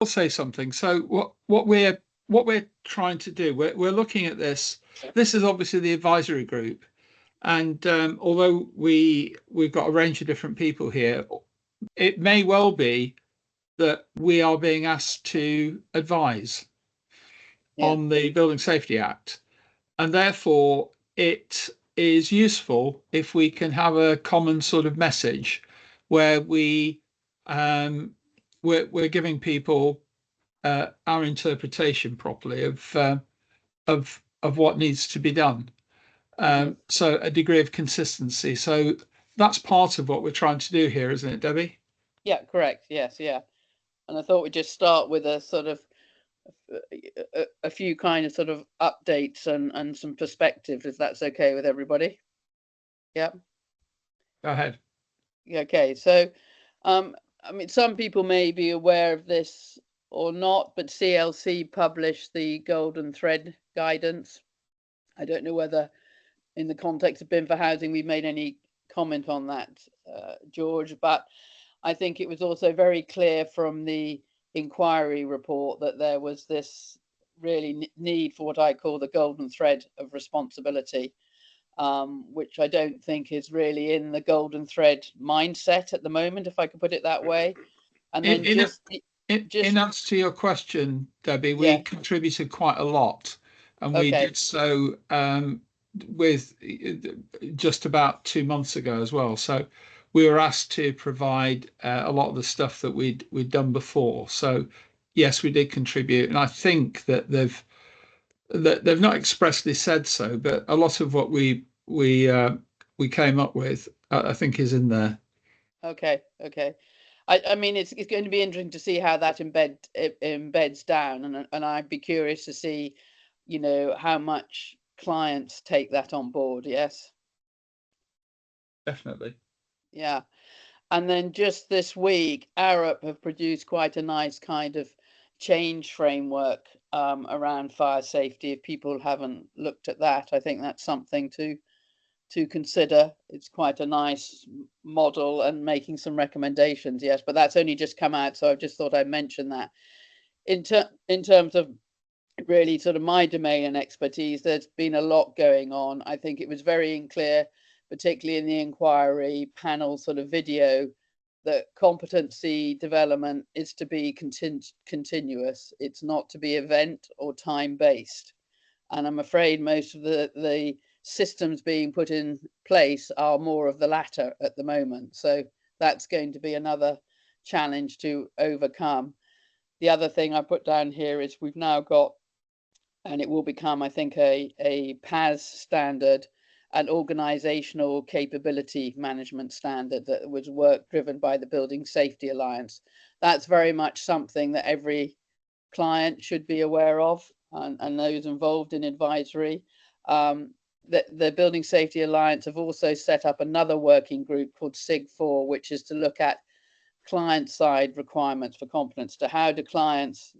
I'll say something. So what we're trying to do, we're looking at this. This is obviously the advisory group, and although we've got a range of different people here, it may well be that we are being asked to advise Yeah. on the Building Safety Act, and therefore it is useful if we can have a common sort of message where um, we're giving people our interpretation properly of what needs to be done. So a degree of consistency. So that's part of what we're trying to do here, isn't it, Debbie? Yeah, correct. Yes, yeah. And I thought we'd just start with a sort of a few kind of sort of updates and some perspectives, if that's okay with everybody. Yeah. Go ahead. Okay. So, I mean, some people may be aware of this or not, but CLC published the Golden Thread guidance. I don't know whether, in the context of BIM4Housing, we've made any comment on that, George, but I think it was also very clear from the inquiry report that there was this really need for what I call the golden thread of responsibility, which I don't think is really in the golden thread mindset at the moment, if I could put it that way. And In, then in, in just answer to your question, Debbie, we yeah, contributed quite a lot, and we okay, did so with just about 2 months ago as well. So we were asked to provide a lot of the stuff that we'd done before. So yes, we did contribute, and I think that they've not expressly said so, but a lot of what we came up with, I think, is in there. okay, okay. I mean, it's going to be interesting to see how that embeds down, and I'd be curious to see, you know, how much clients take that on board. Yes, Definitely. yeah. And then just this week, Arup have produced quite a nice kind of change framework around fire safety. If people haven't looked at that, I think that's something to consider. It's quite a nice model and making some recommendations. Yes, but that's only just come out, so I just thought I'd mention that. In terms of really sort of my domain and expertise, there's been a lot going on. I think it was very clear, particularly in the inquiry panel sort of video, that competency development is to be continuous. It's not to be event or time based. And I'm afraid most of the systems being put in place are more of the latter at the moment. So that's going to be another challenge to overcome. The other thing I put down here is we've now got, and it will become, I think, a PAS standard, an organizational capability management standard that was work driven by the Building Safety Alliance. That's very much something that every client should be aware of, and those involved in advisory. The Building Safety Alliance have also set up another working group called SIG4, which is to look at client side requirements for competence. To how do clients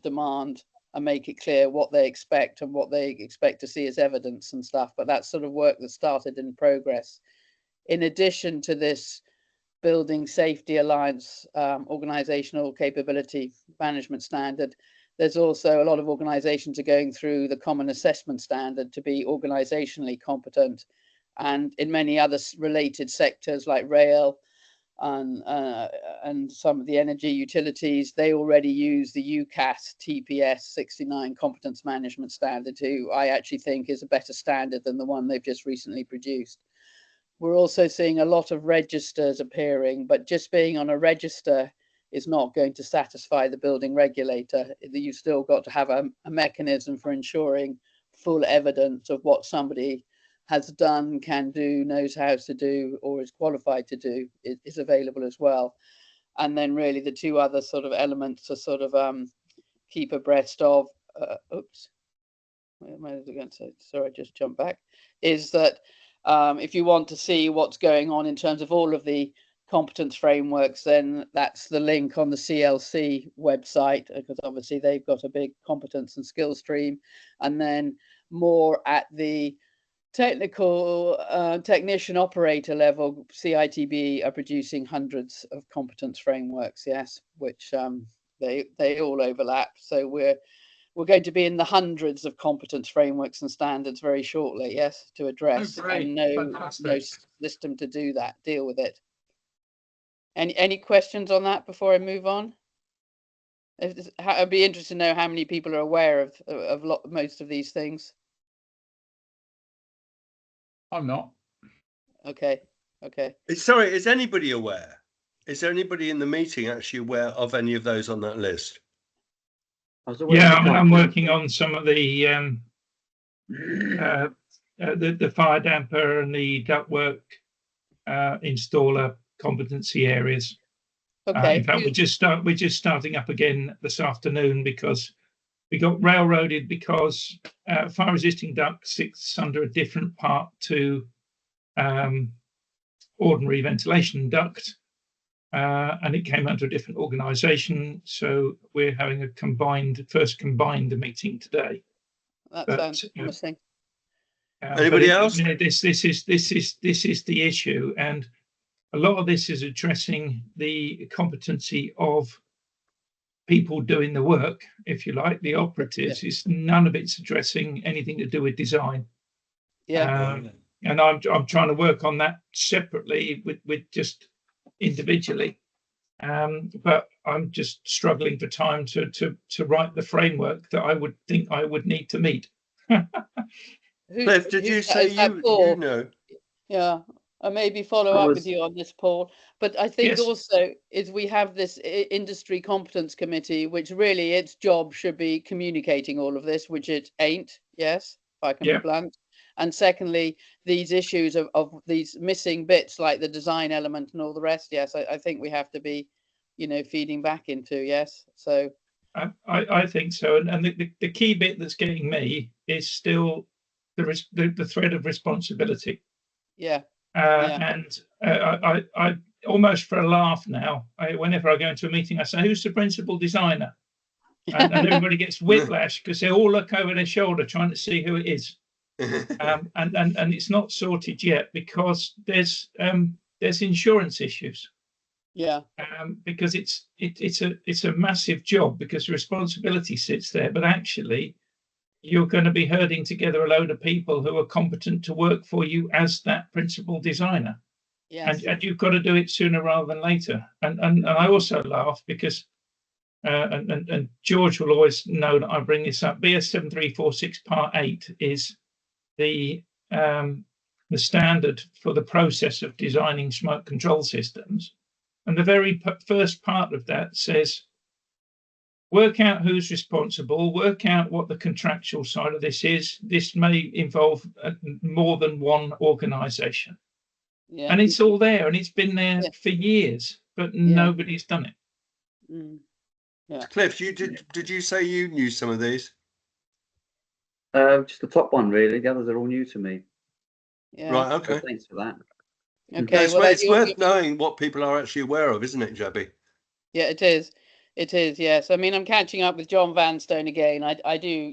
demand and make it clear what they expect and what they expect to see as evidence and stuff. But that's sort of work that started in progress. In addition to this Building Safety Alliance organizational capability management standard, there's also a lot of organizations are going through the common assessment standard to be organizationally competent. And in many other related sectors like rail, and some of the energy utilities, they already use the UCAS TPS 69 competence management standard, who I actually think is a better standard than the one they've just recently produced. We're also seeing a lot of registers appearing, but just being on a register is not going to satisfy the building regulator. You've still got to have a mechanism for ensuring full evidence of what somebody has done, can do, knows how to do, or is qualified to do, is available as well. And then really the two other sort of elements to sort of keep abreast of, oops, where am I going to say? Sorry, I just jumped back, is that if you want to see what's going on in terms of all of the competence frameworks, then that's the link on the CLC website, because obviously they've got a big competence and skill stream. And then more at the technical technician operator level, CITB are producing hundreds of competence frameworks, yes, which they all overlap. So we're going to be in the hundreds of competence frameworks and standards very shortly, yes, to address, and no system to deal with it. Any questions on that before I move on? I'd be interested to know how many people are aware of most of these things. I'm not. Okay. Sorry, is anybody aware? Is there anybody in the meeting actually aware of any of those on that list? Yeah, I'm working on some of the fire damper and the ductwork installer competency areas. Okay. In fact, we're just starting up again this afternoon because we got railroaded because fire resisting duct sits under a different part to ordinary ventilation duct, and it came under a different organisation. So we're having a first combined meeting today. That sounds promising. Anybody else? This is the issue, and a lot of this is addressing the competency of people doing the work, if you like, the operatives. It's none of it's addressing anything to do with design. And I'm trying to work on that separately with just individually, but I'm just struggling for time to write the framework that I would think I would need to meet. Cliff, did you say you know? Yeah, I maybe follow up with you on this, Paul. But I think also is we have this industry competence committee, which really its job should be communicating all of this, which it ain't. Yes, if I can be blunt. And secondly, these issues of these missing bits like the design element and all the rest. Yes, I think we have to be, feeding back into. Yes, so. I think so. And the key bit that's getting me is still the thread of responsibility. And I almost for a laugh now, whenever I go into a meeting, I say, who's the principal designer? And everybody gets whiplash because they all look over their shoulder trying to see who it is. And it's not sorted yet because there's insurance issues. Because it's a massive job because responsibility sits there, but actually you're going to be herding together a load of people who are competent to work for you as that principal designer. And you've got to do it sooner rather than later. And I also laugh because and George will always know that I bring this up. BS 7346 Part 8 is the standard for the process of designing smoke control systems. And the very first part of that says, work out who's responsible, work out what the contractual side of this is. This may involve more than one organisation. And it's all there, and it's been there for years, but nobody's done it. Cliff, did you say you knew some of these? Just the top one, really. The others are all new to me. Right, okay. So thanks for that. Okay, no, it's worth knowing what people are actually aware of, isn't it, Jabby? Yeah, it is. It is, yes. I mean, I'm catching up with John Vanstone again. I do,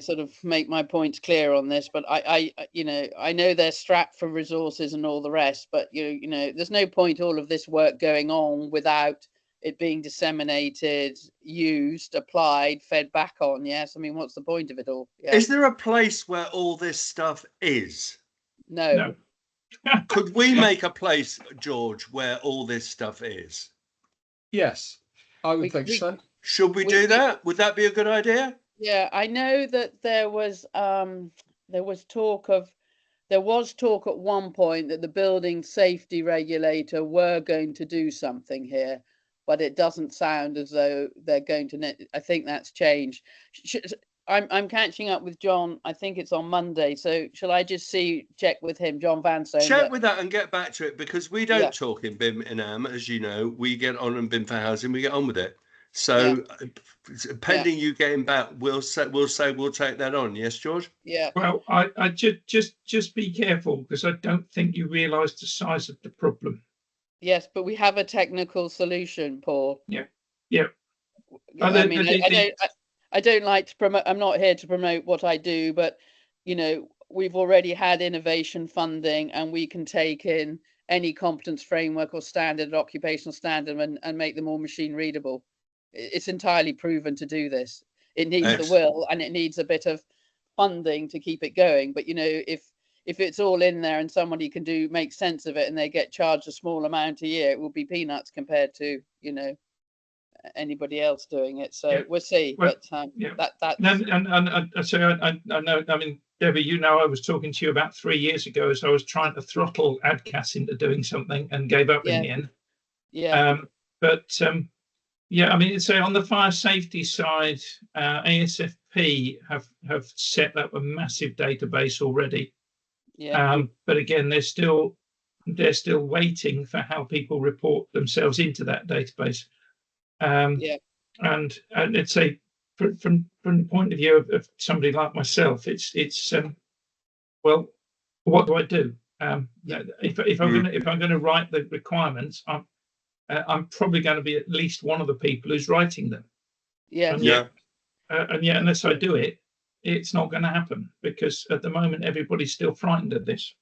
sort of make my points clear on this, but I know they're strapped for resources and all the rest, but there's no point all of this work going on without it being disseminated, used, applied, fed back on. Yes, I mean, what's the point of it all? Is there a place where all this stuff is? No. Could we make a place, George, where all this stuff is? Yes, I would think so. Should we do that? Would that be a good idea? Yeah, I know that there was talk at one point that the building safety regulator were going to do something here, but it doesn't sound as though they're going to. I think that's changed. I'm catching up with John. I think it's on Monday. So shall I just check with him, John Vanstone? Check with that and get back to it, because we don't talk in BIM in AM, as you know. We get on in BIM4Housing. We get on with it. So pending you getting back, we'll say we'll take that on. Yes, George. Yeah. Well, I just be careful, because I don't think you realise the size of the problem. Yes, but we have a technical solution, Paul. Yeah. I mean, I don't like to promote. I'm not here to promote what I do, but we've already had innovation funding, and we can take in any competence framework or standard, occupational standard, and make them all machine readable. It's entirely proven to do this. It needs the will, and it needs a bit of funding to keep it going. But, you know, if it's all in there and somebody can make sense of it and they get charged a small amount a year, it will be peanuts compared to, you know, anybody else doing it. So we'll see. Well, but that's and so I know, I mean, Debbie, you know, I was talking to you about 3 years ago as I was trying to throttle ADCAS into doing something and gave up in the end. Yeah, I mean, so on the fire safety side, ASFP have set up a massive database already. But again, they're still waiting for how people report themselves into that database. And let's say from the point of view of somebody like myself, it's well, what do I do? If I'm going to write the requirements, I'm probably going to be at least one of the people who's writing them. And yet, unless I do it, it's not going to happen, because at the moment everybody's still frightened of this.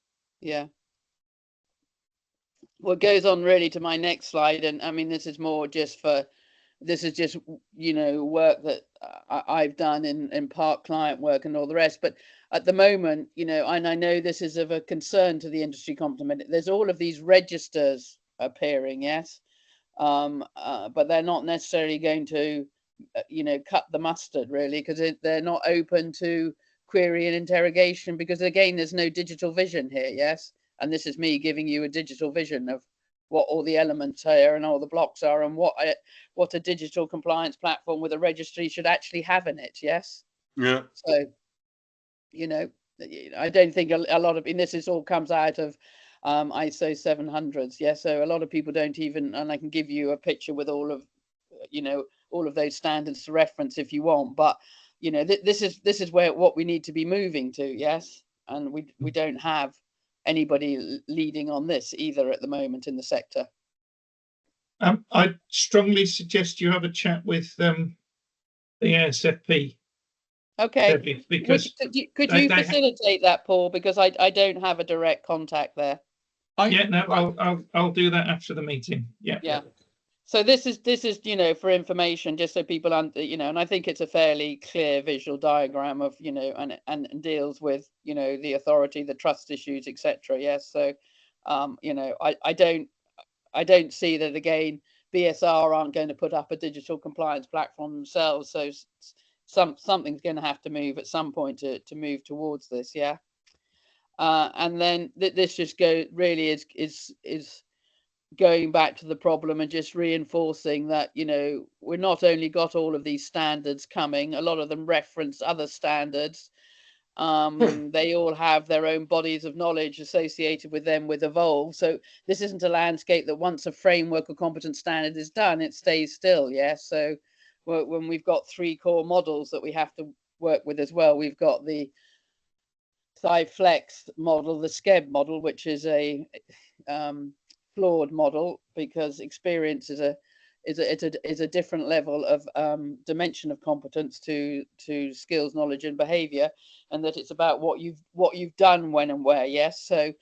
What goes on really to my next slide, and I mean, this is just, you know, work that I've done in part client work and all the rest. But at the moment, you know, and I know this is of a concern to the industry complement, there's all of these registers appearing, but they're not necessarily going to, you know, cut the mustard really, because they're not open to query and interrogation, because again, there's no digital vision here. And this is me giving you a digital vision of what all the elements are and all the blocks are, and what a digital compliance platform with a registry should actually have in it. So, you know, I don't think a lot of, and this all comes out of ISO 700s. So a lot of people don't even, and I can give you a picture with all of, you know, all of those standards to reference if you want, but you know, this is what we need to be moving to. And we don't have anybody leading on this either at the moment in the sector. I strongly suggest you have a chat with the ASFP. Okay, because could you facilitate that, Paul, because I don't have a direct contact there. I'll do that after the meeting. So this is, you know, for information, just so people you know, and I think it's a fairly clear visual diagram of, you know, and deals with, you know, the authority, the trust issues, etc. So you know, I don't see that, again, BSR aren't going to put up a digital compliance platform themselves, so something's going to have to move at some point to move towards this. And then this just really is going back to the problem and just reinforcing that, you know, we're not only got all of these standards coming, a lot of them reference other standards. They all have their own bodies of knowledge associated with them with Evolve. So this isn't a landscape that once a framework or competence standard is done, it stays still. So when we've got 3 core models that we have to work with as well, we've got the SciFlex model, the SCEB model, which is a flawed model, because experience is a different level of dimension of competence to skills, knowledge, and behavior, and that it's about what you've done when and where. So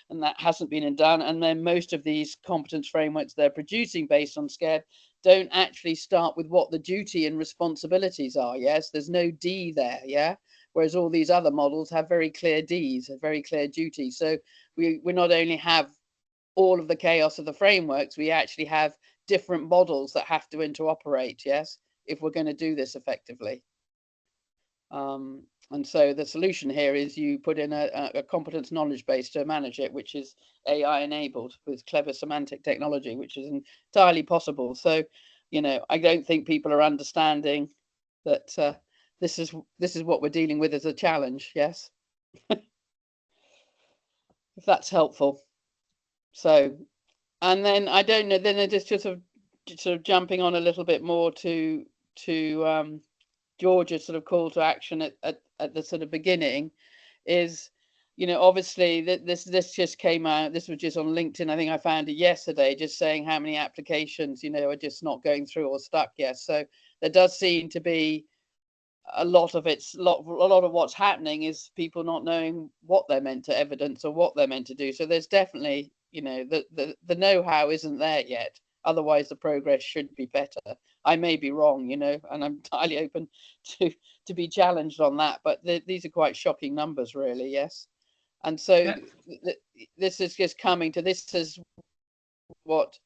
and that hasn't been done. And then most of these competence frameworks they're producing based on SCEB don't actually start with what the duty and responsibilities are. There's no D there. Whereas all these other models have very clear Ds, a very clear duty. So we not only have all of the chaos of the frameworks, we actually have different models that have to interoperate, if we're going to do this effectively. And so the solution here is you put in a competence knowledge base to manage it, which is AI enabled with clever semantic technology, which is entirely possible. So, you know, I don't think people are understanding that this is what we're dealing with as a challenge. If that's helpful. So, and then I don't know, then they're just sort of jumping on a little bit more to George's sort of call to action at the sort of beginning is, you know, obviously this just came out, this was just on LinkedIn, I think I found it yesterday, just saying how many applications, you know, are just not going through or stuck. So there does seem to be a lot of what's happening is people not knowing what they're meant to evidence or what they're meant to do. So there's definitely, you know, the know-how isn't there yet. Otherwise, the progress should be better. I may be wrong, you know, and I'm entirely open to be challenged on that. But these are quite shocking numbers, really. Yes, and so this is just coming to this is what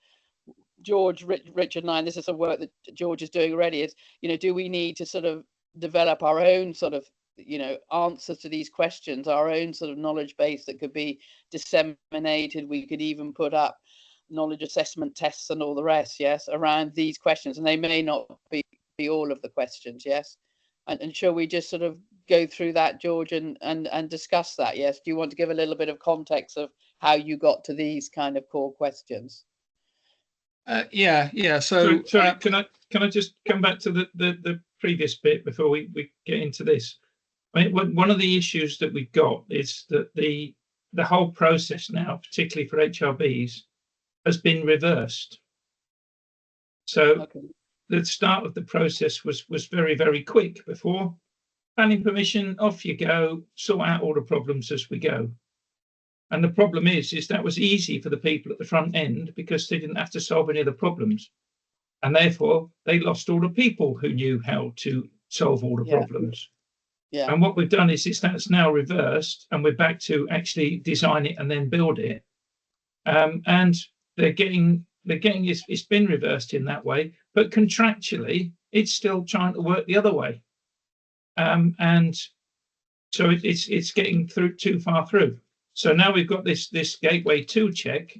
George, Richard, and I, and this is the work that George is doing already. Is, you know, do we need to sort of develop our own sort of, you know, answers to these questions, our own sort of knowledge base that could be disseminated? We could even put up knowledge assessment tests and all the rest, yes, around these questions, and they may not be all of the questions, yes. And shall we just sort of go through that, George, and discuss that? Yes. Do you want to give a little bit of context of how you got to these kind of core questions? Yeah. So sorry, can I just come back to the previous bit before we get into this? I mean, one of the issues that we've got is that the whole process now, particularly for HRBs, has been reversed. So the start of the process was very, very quick. Before planning permission, off you go, sort out all the problems as we go. And the problem is that was easy for the people at the front end because they didn't have to solve any of the problems. And therefore, they lost all the people who knew how to solve all the problems. Yeah. And what we've done is that's now reversed, and we're back to actually design it and then build it. And it's been reversed in that way, but contractually, it's still trying to work the other way. And so it's getting through too far through. So now we've got this gateway 2 check,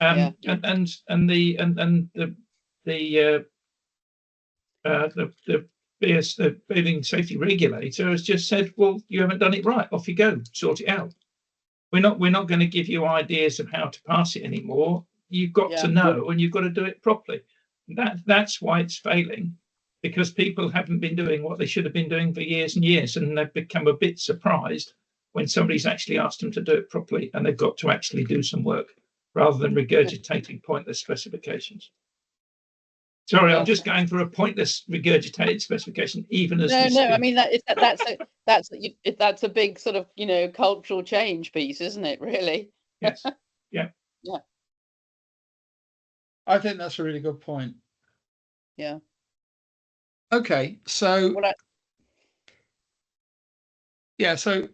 and the building safety regulator has just said, well, you haven't done it right. Off you go, sort it out. We're not going to give you ideas of how to pass it anymore. You've got to know, and you've got to do it properly. That's why it's failing, because people haven't been doing what they should have been doing for years and years, and they've become a bit surprised when somebody's actually asked them to do it properly, and they've got to actually do some work rather than regurgitating pointless specifications. Sorry, I'm just going for a pointless regurgitated specification, even as no. I mean that's a big sort of, you know, cultural change piece, isn't it? Really? Yes. Yeah. I think that's a really good point. Yeah. Okay, so so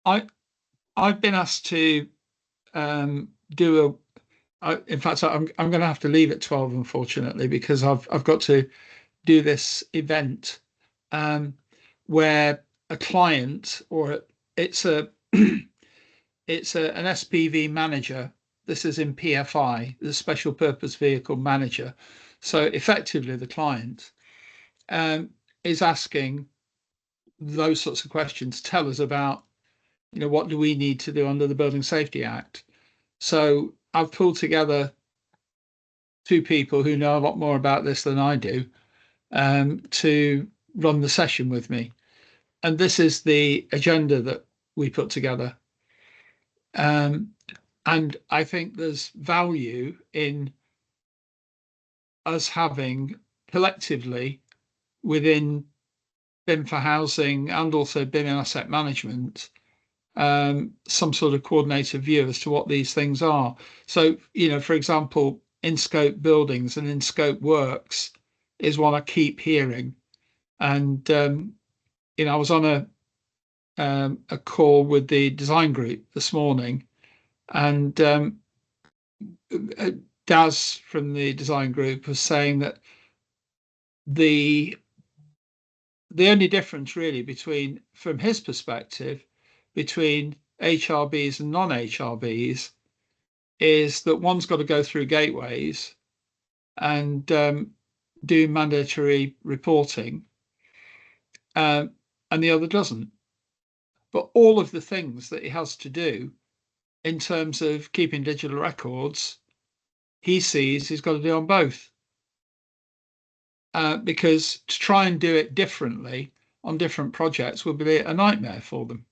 I've been asked to do in fact, I'm going to have to leave at 12, unfortunately, because I've got to do this event where a client, or it's an SPV manager. This is in PFI, the Special Purpose Vehicle Manager. So effectively, the client is asking those sorts of questions. Tell us about, you know, what do we need to do under the Building Safety Act? So I've pulled together 2 people who know a lot more about this than I do to run the session with me. And this is the agenda that we put together. And I think there's value in us having collectively within BIM4Housing and also BIM and asset management some sort of coordinated view as to what these things are. So, you know, for example, in-scope buildings and in-scope works is what I keep hearing. And, you know, I was on a call with the design group this morning, and Daz from the design group was saying that the only difference really between, from his perspective, between HRBs and non-HRBs is that one's got to go through gateways and do mandatory reporting, and the other doesn't. But all of the things that he has to do in terms of keeping digital records, he sees he's got to do on both. Because to try and do it differently on different projects would be a nightmare for them.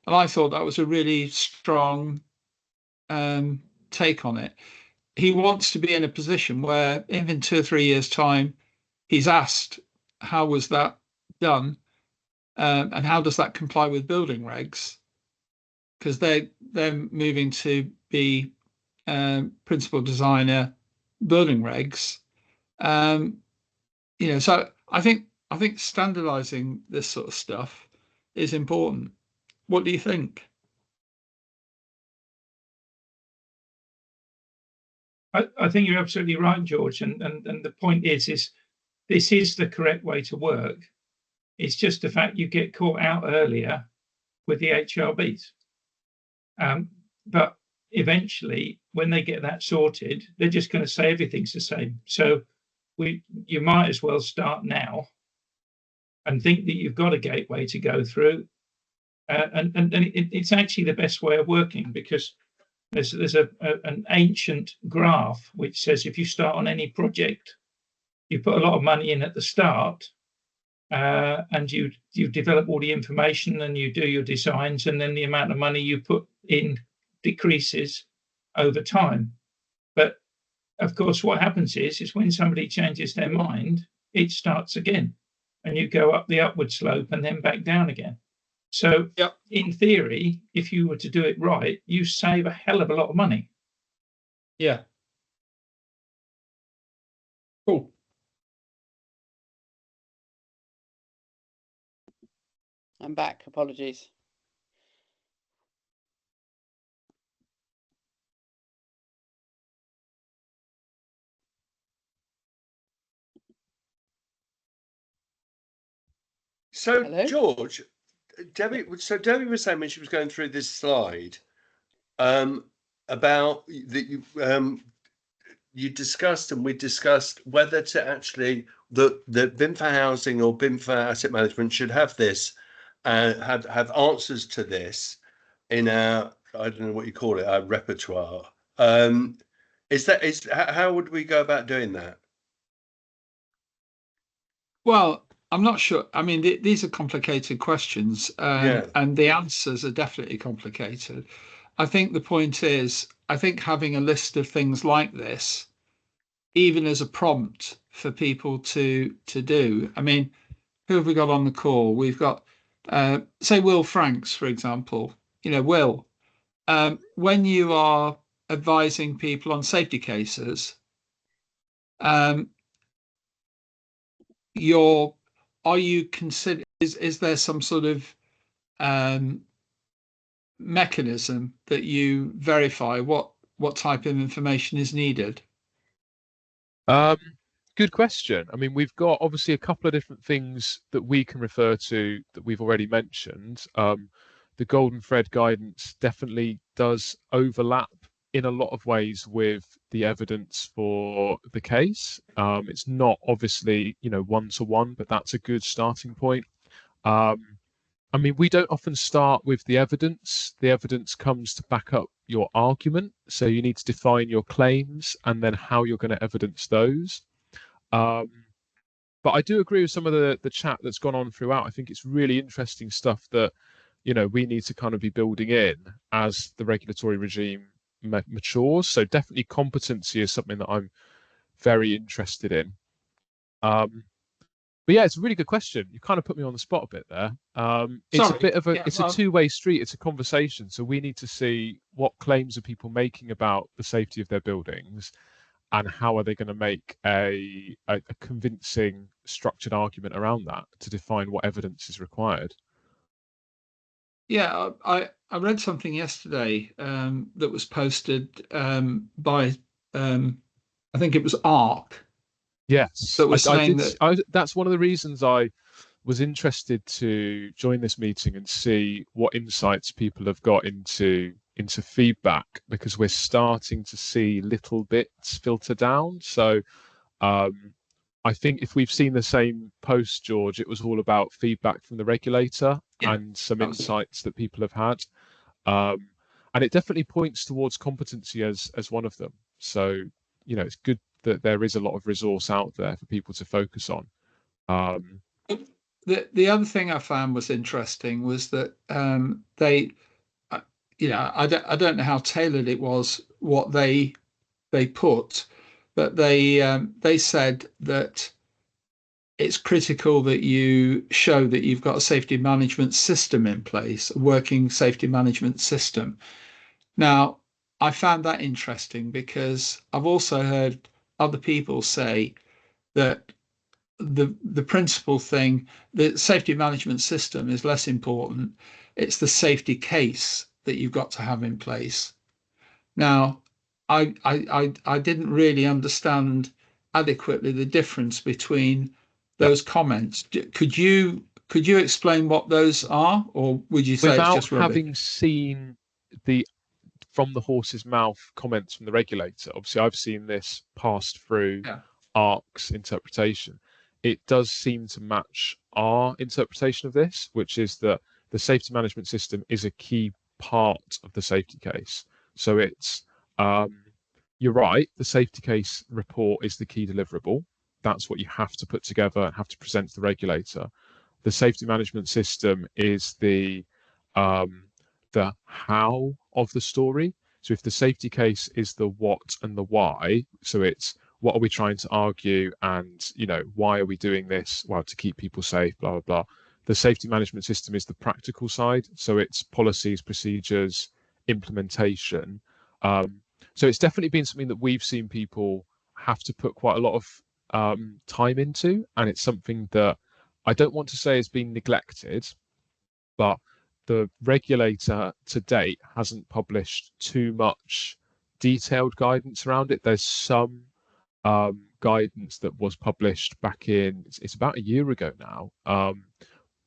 And I thought that was a really strong take on it. He wants to be in a position where, if in 2 or 3 years' time, he's asked, how was that done, and how does that comply with building regs? Because they're moving to be principal designer building regs. So I think standardizing this sort of stuff is important. What do you think? I think you're absolutely right, George. And the point is this is the correct way to work. It's just the fact you get caught out earlier with the HRBs. But eventually, when they get that sorted, they're just going to say everything's the same. So you might as well start now and think that you've got a gateway to go through. It's actually the best way of working, because there's an ancient graph which says if you start on any project, you put a lot of money in at the start, and you develop all the information and you do your designs, and then the amount of money you put in decreases over time. But of course, what happens is when somebody changes their mind, it starts again, and you go up the upward slope and then back down again. So in theory, if you were to do it right, you save a hell of a lot of money. Yeah. Cool. I'm back. Apologies. So, Hello? George, Debbie was saying when she was going through this slide, about that you discussed, and we discussed whether to actually the BIM4Housing or BIM4Asset Management should have this, have answers to this in our, I don't know what you call it, our repertoire. How would we go about doing that? Well, I'm not sure. I mean, these are complicated questions, and the answers are definitely complicated. I think the point is, I think having a list of things like this, even as a prompt for people to do. I mean, who have we got on the call? We've got, say, Will Franks, for example. Will, when you are advising people on safety cases, is there some sort of mechanism that you verify what type of information is needed? Good question. I mean, we've got obviously a couple of different things that we can refer to that we've already mentioned. The golden thread guidance definitely does overlap in a lot of ways with the evidence for the case. It's not obviously, one-to-one, but that's a good starting point. I mean, we don't often start with the evidence. The evidence comes to back up your argument. So you need to define your claims and then how you're going to evidence those. But I do agree with some of the chat that's gone on throughout. I think it's really interesting stuff that, we need to kind of be building in as the regulatory regime matures. So definitely competency is something that I'm very interested in. But yeah, it's a really good question. You kind of put me on the spot a bit there. It's a bit of a two-way street. It's a conversation. So we need to see what claims are people making about the safety of their buildings, and how are they going to make a convincing, structured argument around that to define what evidence is required. Yeah, I read something yesterday that was posted by I think it was ARC. Yes, that was saying that's one of the reasons I was interested to join this meeting and see what insights people have got into feedback, because we're starting to see little bits filter down. So I think if we've seen the same post, George, it was all about feedback from the regulator and some insights that people have had. And it definitely points towards competency as one of them. So, it's good that there is a lot of resource out there for people to focus on. The other thing I found was interesting was that they, I don't know how tailored it was what they put, but they said that it's critical that you show that you've got a safety management system in place, a working safety management system. Now, I found that interesting because I've also heard other people say that the principal thing, the safety management system is less important. It's the safety case that you've got to have in place. Now, I didn't really understand adequately the difference between those comments. Could you explain what those are, or would you say it's Without just rubbish? having seen the from the horse's mouth comments from the regulator, obviously I've seen this passed through Yeah. ARC's interpretation. It does seem to match our interpretation of this, which is that the safety management system is a key part of the safety case. So it's you're right, the safety case report is the key deliverable. That's what you have to put together and have to present to the regulator. The safety management system is the how of the story. So if the safety case is the what and the why, so it's what are we trying to argue, and why are we doing this? Well, to keep people safe, blah blah blah. The safety management system is the practical side, so it's policies, procedures, implementation. So it's definitely been something that we've seen people have to put quite a lot of time into, and it's something that I don't want to say has been neglected, but the regulator to date hasn't published too much detailed guidance around it. There's some guidance that was published back in, it's about a year ago now,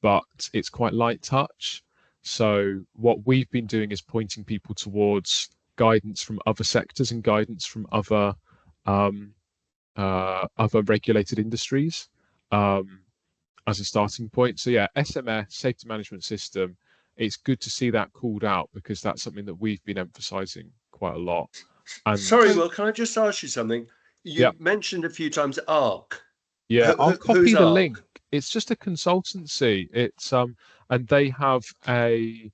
but it's quite light touch. So what we've been doing is pointing people towards guidance from other sectors and guidance from other regulated industries as a starting point. So yeah, SMS, safety management system, it's good to see that called out because that's something that we've been emphasizing quite a lot. And sorry, Will, can I just ask you something? You mentioned a few times ARC. Yeah, I'll copy the ARC? link. It's just a consultancy. It's and they have a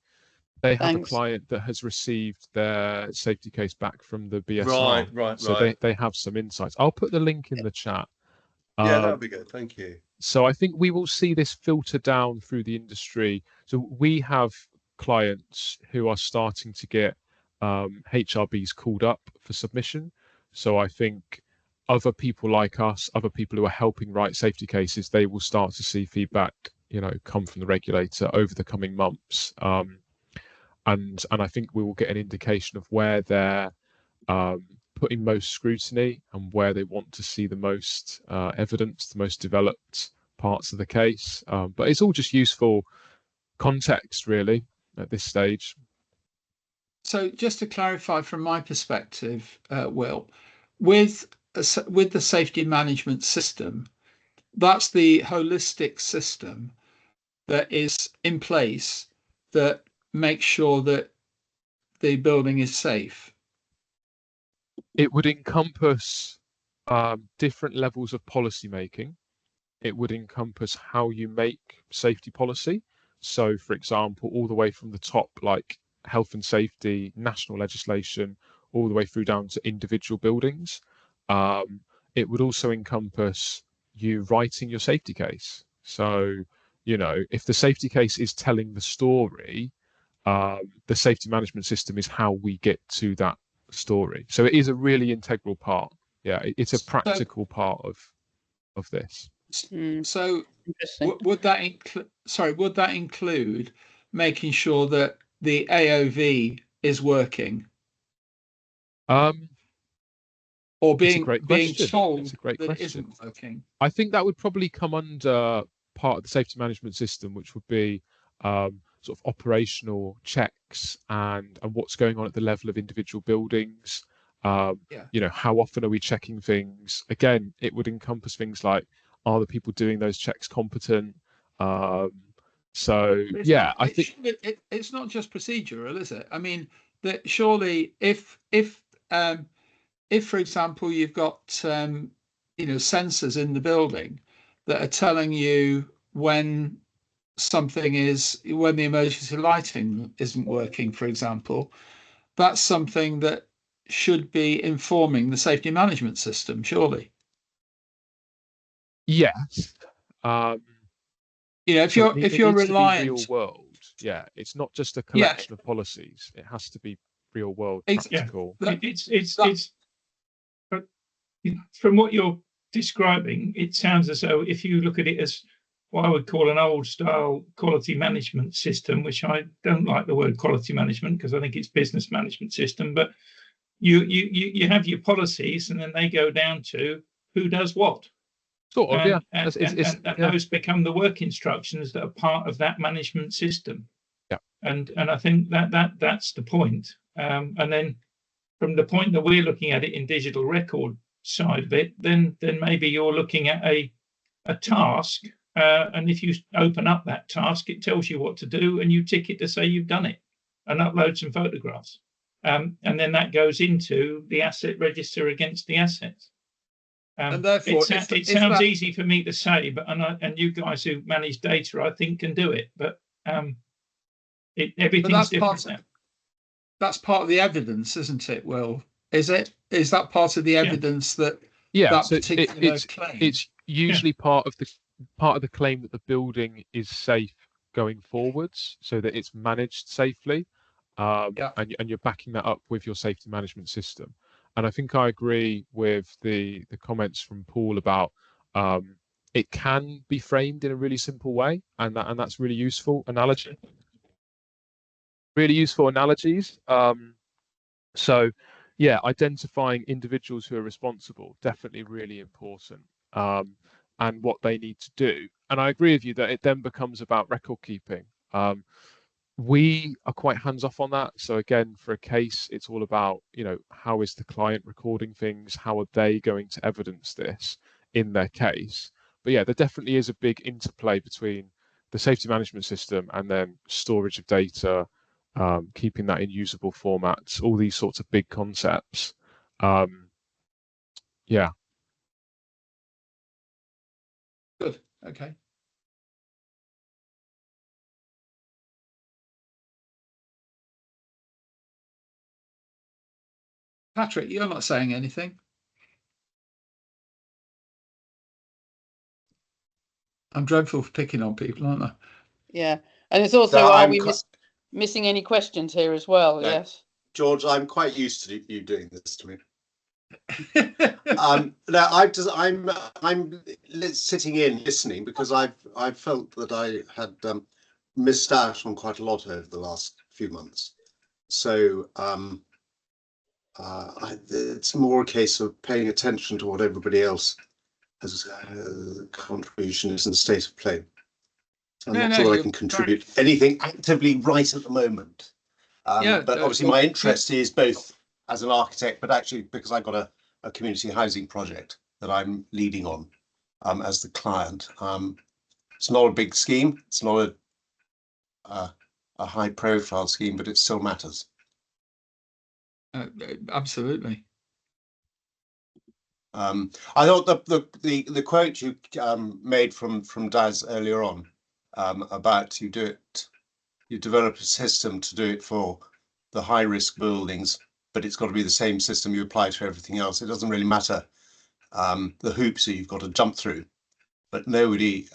client that has received their safety case back from the BSR. Right. So they have some insights. I'll put the link in the chat. Yeah, that'll be good. Thank you. So I think we will see this filter down through the industry. So we have clients who are starting to get HRBs called up for submission. So I think other people like us, other people who are helping write safety cases, they will start to see feedback, come from the regulator over the coming months. And I think we will get an indication of where they're putting most scrutiny and where they want to see the most evidence, the most developed parts of the case. But it's all just useful context, really, at this stage. So just to clarify from my perspective, Will, with the safety management system, that's the holistic system that is in place that makes sure that the building is safe. It would encompass different levels of policy making. It would encompass how you make safety policy. So, for example, all the way from the top, like health and safety, national legislation, all the way through down to individual buildings. It would also encompass you writing your safety case. So, if the safety case is telling the story, the safety management system is how we get to that story. So it is a really integral part. Yeah, it's a practical part of this. So would that include making sure that the AOV is working? Or being told that it isn't working? I think that would probably come under part of the safety management system, which would be sort of operational checks and what's going on at the level of individual buildings. How often are we checking things? Again, it would encompass things like, are the people doing those checks competent? I think it's not just procedural, is it? I mean, that surely if for example you've got sensors in the building that are telling you when the emergency lighting isn't working, for example, that's something that should be informing the safety management system, surely. Yes. if So you're needs to be real reliant, world. Yeah, it's not just a collection of policies. It has to be real world, practical. It's but from what you're describing, it sounds as though if you look at it as what I would call an old style quality management system, which I don't like the word quality management because I think it's business management system, but you have your policies and then they go down to who does what. Sort of, yeah. And those become the work instructions that are part of that management system. Yeah. And I think that's the point. And then from the point that we're looking at it in digital record side of it, then maybe you're looking at a task, and if you open up that task, it tells you what to do, and you tick it to say you've done it, and upload some photographs, and then that goes into the asset register against the assets. And therefore, it sounds easy for me to say, but and you guys who manage data, I think, can do it, but everything's different now. That's part of the evidence, isn't it, Will? Is it? Is that part of the evidence that that so particular claim? It's usually part of the claim that the building is safe going forwards, so that it's managed safely, and you're backing that up with your safety management system. And I think I agree with the comments from Paul about it can be framed in a really simple way, and that's really useful analogy. Really useful analogies. So, yeah, identifying individuals who are responsible, definitely really important, and what they need to do. And I agree with you that it then becomes about record keeping. We are quite hands off on that. So again, for a case, it's all about, how is the client recording things? How are they going to evidence this in their case? But yeah, there definitely is a big interplay between the safety management system and then storage of data, keeping that in usable formats, all these sorts of big concepts. Yeah. Good. Okay. Patrick, you're not saying anything. I'm dreadful for picking on people, aren't I? Yeah. And it's also, are we missing any questions here as well? No. Yes. George, I'm quite used to you doing this to me. No, I'm sitting in listening because I've felt that I had missed out on quite a lot over the last few months. So it's more a case of paying attention to what everybody else has contribution is in the state of play. I'm not sure I can contribute anything actively right at the moment. But obviously my interest is both as an architect, but actually because I've got a community housing project that I'm leading on as the client. It's not a big scheme. It's not a high profile scheme, but it still matters. Absolutely. I thought the quote you made from Daz earlier on about you develop a system to do it for the high risk buildings, but it's got to be the same system you apply to everything else. It doesn't really matter the hoops that you've got to jump through, but nobody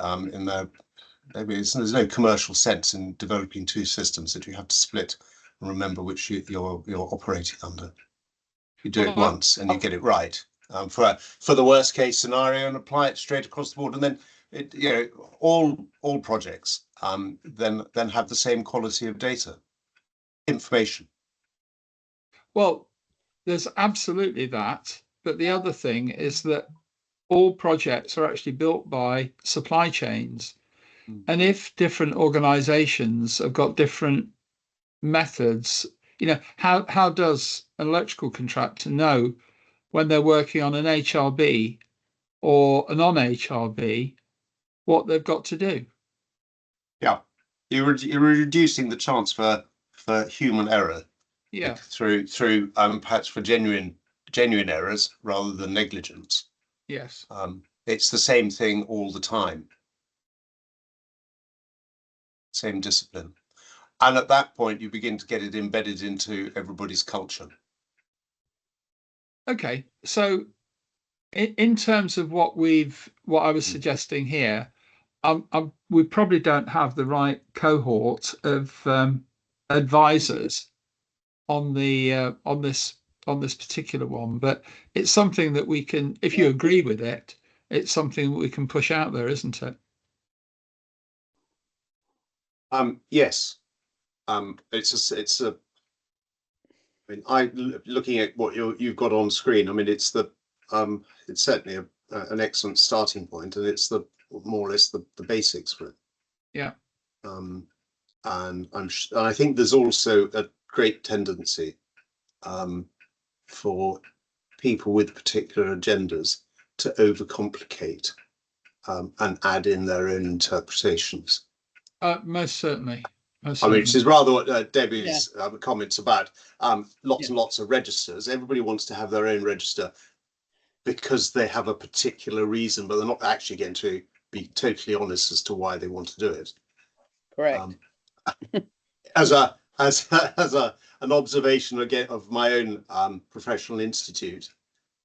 there's no commercial sense in developing two systems that you have to split and remember which you're operating under. You do it once and you get it right. For the worst case scenario and apply it straight across the board, and then all projects then have the same quality of data, information. Well, there's absolutely that, but the other thing is that all projects are actually built by supply chains, and if different organizations have got different methods, how does an electrical contractor know when they're working on an HRB or a non-HRB what they've got to do? Yeah, you're reducing the chance for human error. Yeah, through perhaps for genuine errors rather than negligence. Yes. It's the same thing all the time. Same discipline. And at that point, you begin to get it embedded into everybody's culture. Okay, so in terms of what I was suggesting here, we probably don't have the right cohort of advisors on the on this particular one, but it's something that we can, if you agree with it, it's something that we can push out there, isn't it? Yes. It's a. I mean, looking at what you've got on screen. I mean, it's certainly an excellent starting point, and it's the more or less the basics for it. Yeah. And I think there's also a great tendency for people with particular agendas to overcomplicate and add in their own interpretations. Most certainly. I mean, which is rather what Debbie's comments about lots and lots of registers. Everybody wants to have their own register because they have a particular reason, but they're not actually going to be totally honest as to why they want to do it. Correct. As an observation again of my own professional institute,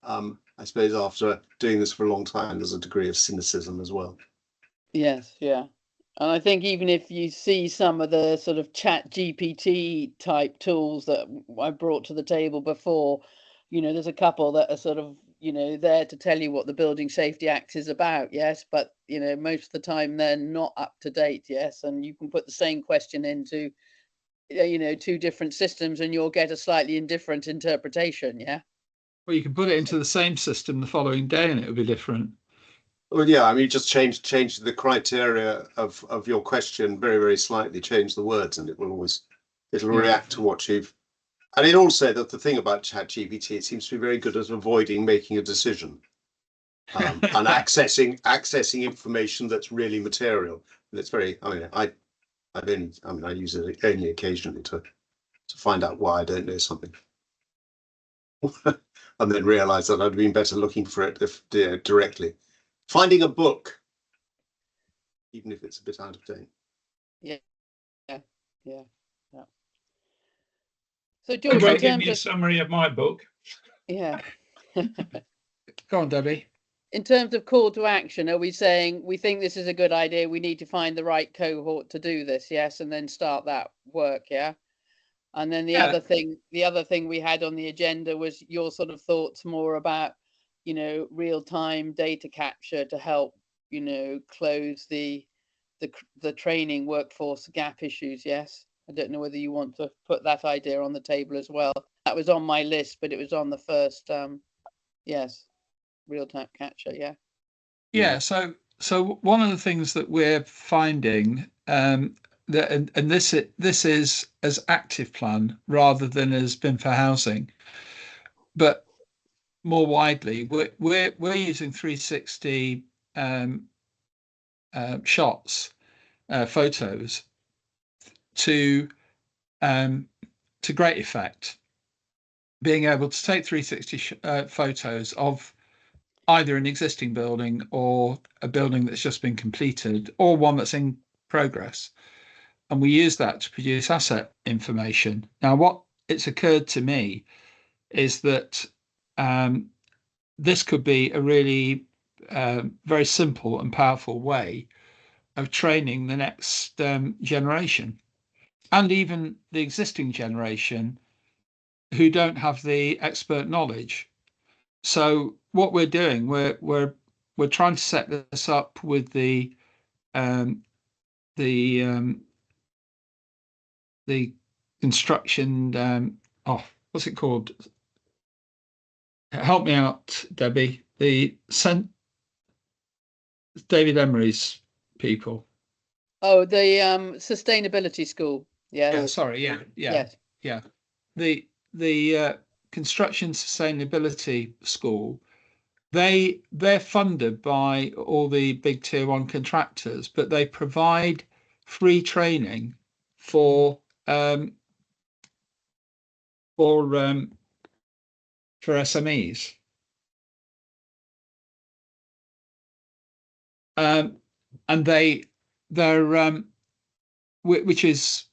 I suppose after doing this for a long time, there's a degree of cynicism as well. Yes, yeah. And I think even if you see some of the sort of chat GPT type tools that I brought to the table before, you know, there's a couple that are sort of, you know, there to tell you what the Building Safety Act is about, yes, but, you know, most of the time they're not up to date, yes, and you can put the same question into, you know, 2 different systems and you'll get a slightly indifferent interpretation, yeah? Well, you can put it into the same system the following day and it will be different. Well, yeah, I mean, just change the criteria of your question very, very slightly, change the words, and it'll react to what you've. And it also, that the thing about ChatGPT, it seems to be very good at avoiding making a decision and accessing information that's really material. And it's very. I mean, I use it only occasionally to find out why I don't know something, and then realise that I'd been better looking for it directly. Finding a book, even if it's a bit out of date. Yeah. So, George, okay, give me a summary of my book. Yeah. Go on, Debbie. In terms of call to action, are we saying we think this is a good idea? We need to find the right cohort to do this, yes, and then start that work, yeah. And then the other thing we had on the agenda was your sort of thoughts more about, you know, real-time data capture to help, you know, close the training workforce gap issues. Yes, I don't know whether you want to put that idea on the table as well. That was on my list, but it was on the first. Yes, real-time capture. Yeah. Yeah. So one of the things that we're finding that and this is as active plan rather than as BIM4Housing, but more widely, we're using 360 shots, photos to great effect. Being able to take 360 photos of either an existing building or a building that's just been completed or one that's in progress, and we use that to produce asset information. Now, what it's occurred to me is that this could be a really very simple and powerful way of training the next generation and even the existing generation who don't have the expert knowledge. So what we're doing, we're trying to set this up with the construction. What's it called? Help me out, Debbie. David Emery's people. Oh, the sustainability school. Yeah. Sorry. Yeah. Yes. Yeah. The construction sustainability school. They're funded by all the big tier 1 contractors, but they provide free training for SMEs. And they're which is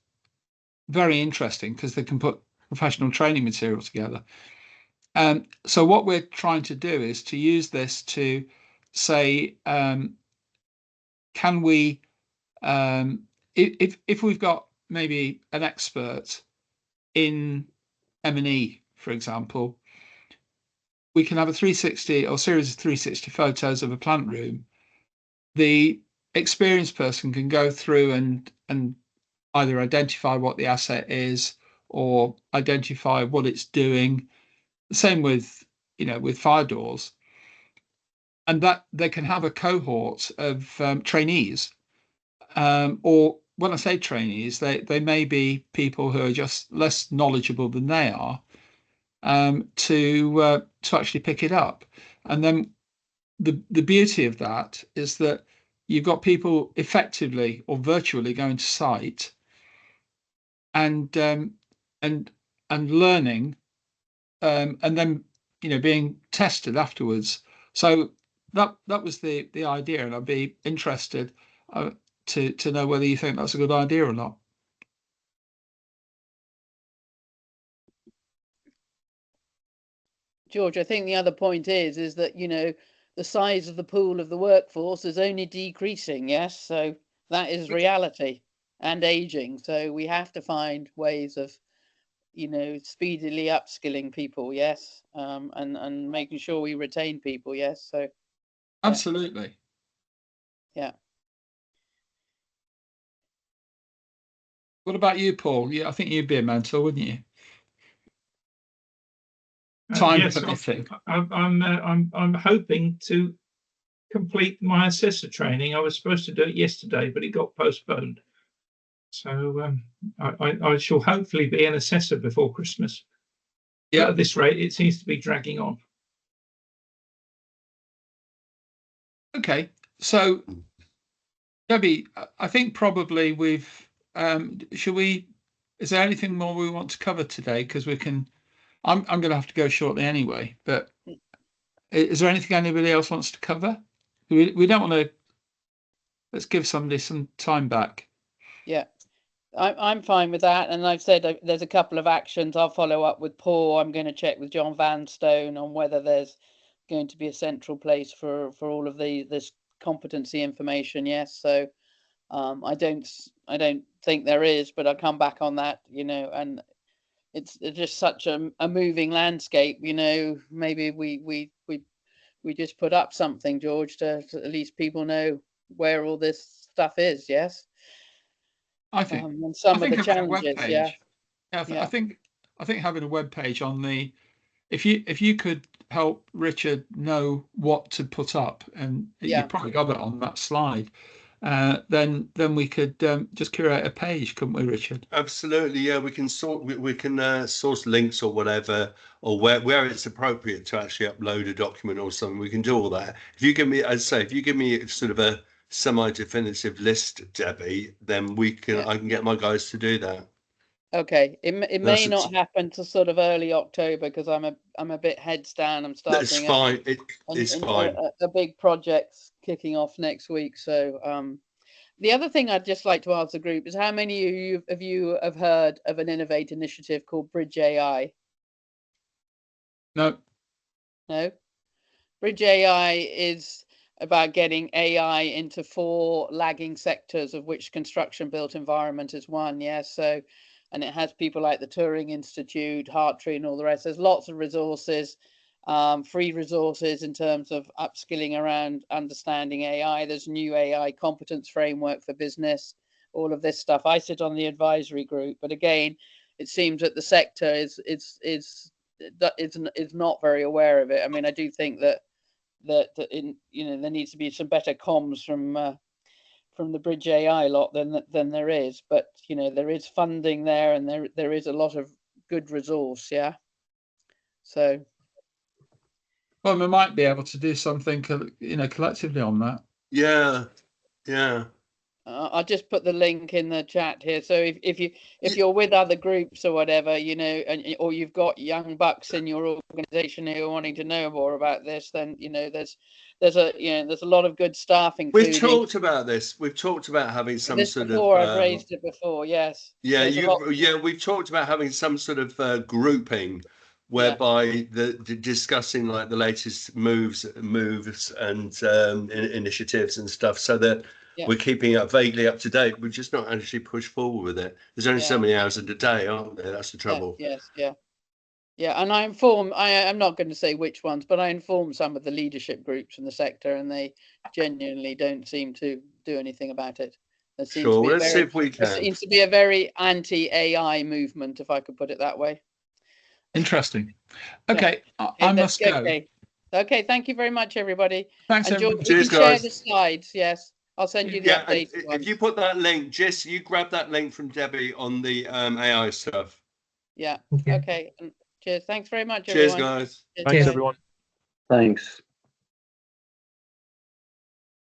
very interesting because they can put professional training material together. So what we're trying to do is to use this to say, can we, if we've got maybe an expert in M&E, for example, we can have a 360 or series of 360 photos of a plant room. The experienced person can go through and either identify what the asset is or identify what it's doing. Same with, with fire doors. And that they can have a cohort of trainees, or when I say trainees, they may be people who are just less knowledgeable than they are, to actually pick it up. And then the beauty of that is that you've got people effectively or virtually going to site and and learning, and then being tested afterwards. So that was the idea, and I'd be interested to know whether you think that's a good idea or not. George, I think the other point is that the size of the pool of the workforce is only decreasing. Yes, so that is reality, and aging. So we have to find ways of speedily upskilling people. Yes, and making sure we retain people. Yes, so absolutely. Yeah. What about you, Paul? Yeah, I think you'd be a mentor, wouldn't you? Time yes, permitting. I'm hoping to complete my assessor training. I was supposed to do it yesterday, but it got postponed. So I shall hopefully be an assessor before Christmas. Yeah. But at this rate, it seems to be dragging on. Okay, so Debbie, I think probably we've. Should we? Is there anything more we want to cover today? Because we can. I'm going to have to go shortly anyway. But is there anything anybody else wants to cover? We don't want to. Let's give somebody some time back. Yeah, I'm fine with that, and I've said there's a couple of actions. I'll follow up with Paul. I'm going to check with John Vanstone on whether there's going to be a central place for all of this competency information. Yes, so I don't think there is, but I'll come back on that. And it's just such a moving landscape. Maybe we just put up something, George, to at least people know where all this stuff is. Yes. I think and some of the challenges. Yeah. I think having a web page on the, if you could help Richard know what to put up, and you probably got it on that slide, then we could just curate a page, couldn't we, Richard? Absolutely, yeah. We can source links or whatever, or where it's appropriate to actually upload a document or something. We can do all that. If you give me, if you give me sort of a semi-definitive list, Debbie, then I can get my guys to do that. Okay, it may not happen to sort of early October because I'm a bit heads down. I'm starting. It's fine. It's fine. A big project's kicking off next week. So the other thing I'd just like to ask the group is how many of you have heard of an Innovate initiative called Bridge AI? No. Bridge AI is about getting AI into 4 lagging sectors, of which construction built environment is one. So, and it has people like the Turing Institute, Hartree, and all the rest. There's lots of resources, free resources in terms of upskilling around understanding AI. There's new AI competence framework for business, all of this stuff. I sit on the advisory group, but again, it seems that the sector is not very aware of it. I mean, I do think that there needs to be some better comms from the Bridge AI lot than there is, but there is funding there, and there is a lot of good resource. So well, we might be able to do something collectively on that. Yeah. I'll just put the link in the chat here. So if you're with other groups or whatever, or you've got young bucks in your organization who are wanting to know more about this, then there's a lot of good stuff. We've talked about this. We've talked about having some sort of. I've raised it before. Yes. Yeah, we've talked about having some sort of grouping whereby discussing like the latest moves and initiatives and stuff, so that we're keeping it vaguely up to date. We're just not actually pushed forward with it. There's only so many hours in the day, aren't there? That's the trouble. Yeah, and I inform, I'm not going to say which ones, but I inform some of the leadership groups in the sector, and they genuinely don't seem to do anything about it. There seems to be let's see if we can. There seems to be a very anti-AI movement, if I could put it that way. Interesting. Okay, I must go. Okay, thank you very much, everybody. Thanks, and George, everybody. you can share the slides. Yes, I'll send you the update. If you put that link, Jess, you grab that link from Debbie on the AI stuff. Yeah. Okay. Cheers. Thanks very much, Cheers, everyone. guys. Thanks, everyone. Thanks.